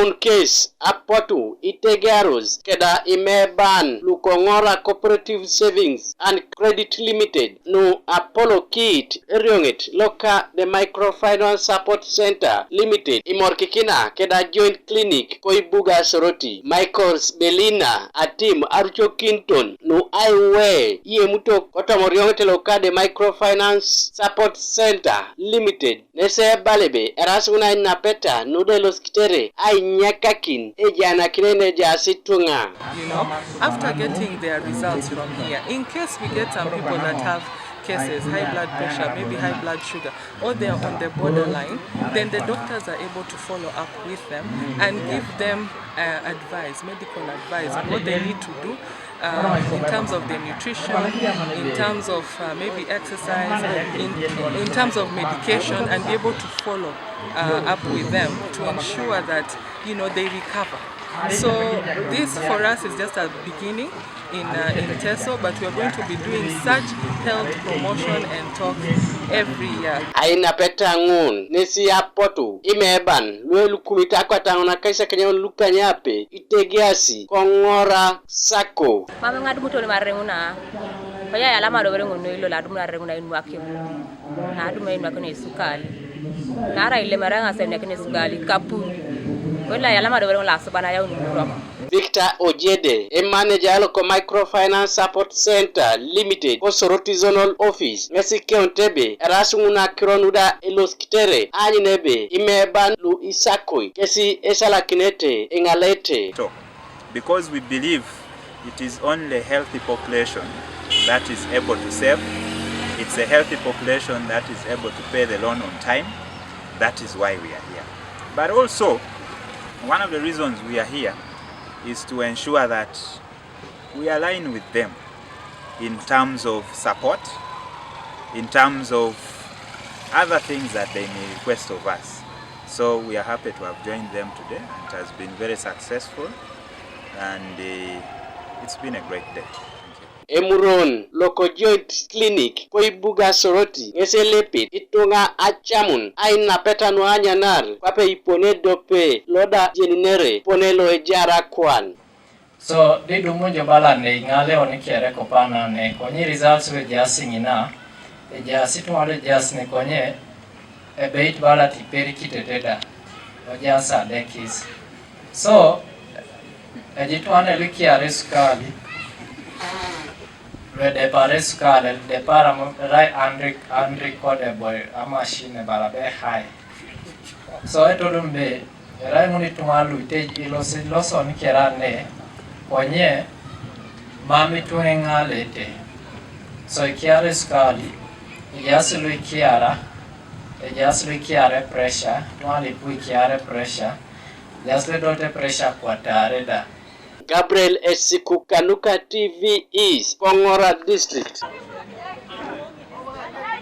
ngun case apotu itegaros keda imeban lukongora cooperative savings and credit limited nu Apollo Kit Ryongit loka the microfinance support center limited imorkikina keda joint clinic koibuga soroti Michaels Belina atim Archo Kinton nu aiwe iye muto kotomoriongete loka the microfinance support center limited nese balebe erasuna inapeta nudelos kitere ai nyakakin ejana kinene jasi Itunga. After getting their results from here, in case we get some people that have cases, high blood pressure, maybe high blood sugar, or they are on the borderline, then the doctors are able to follow up with them and give them advice, medical advice on what they need to do in terms of their nutrition, in terms of maybe exercise, in terms of medication, and be able to follow up with them to ensure that they recover. So this for us is just a beginning in Teso, but we are going to be doing such health promotion and talk every year. Aina peta ngun nesi apotu imeban luelu kumita kwa tangona kaisa kanya luka nyape itegiasi kongora sako. Mama ngadu muto ni marenguna. Kaya alama do berengo no ilo la dumna renguna Ainwak yo. Na duma Ainwak no isukali. Nara ile maranga sene kene sukali kapu. Victor Ojede, a manager local microfinance support center limited, Kosoroti zonal office, Mesike Ontebe, Erasunguna Kironuda Eloskitere, Aninebe, Imeban Lu Isakoi, Kesi Esala Kinete, Ingalete. Because we believe it is only a healthy population that is able to save. It's a healthy population that is able to pay the loan on time. That is why we are here. But also, one of the reasons we are here is to ensure that we align with them in terms of support, in terms of other things that they may request of us. So we are happy to have joined them today. It has been very successful and it's been a great day. Emuron local joint clinic koibuga soroti ngeselepit Itunga achamun aina peta nuanya nar kwape ipone dope loda jeninere ponelo ejara kwan. So didu munjo bala ne ngale onikiere kopana ne konyi results we jasing ina jasi tumale jas ne konye beit bala tiperi kiteteda ojasa dekis. So ejitwane likiare sukali de pares kale de para rai unrecordable a machine balabe high. So I told him be rai muni tumalu te iloson kerane konye mami tuenga lete. So kiare skali yaslu kiare pressure tuali pui kiare pressure yasle dote pressure kwa tareda. Gabriel Esikukanuka TV is Kongora District.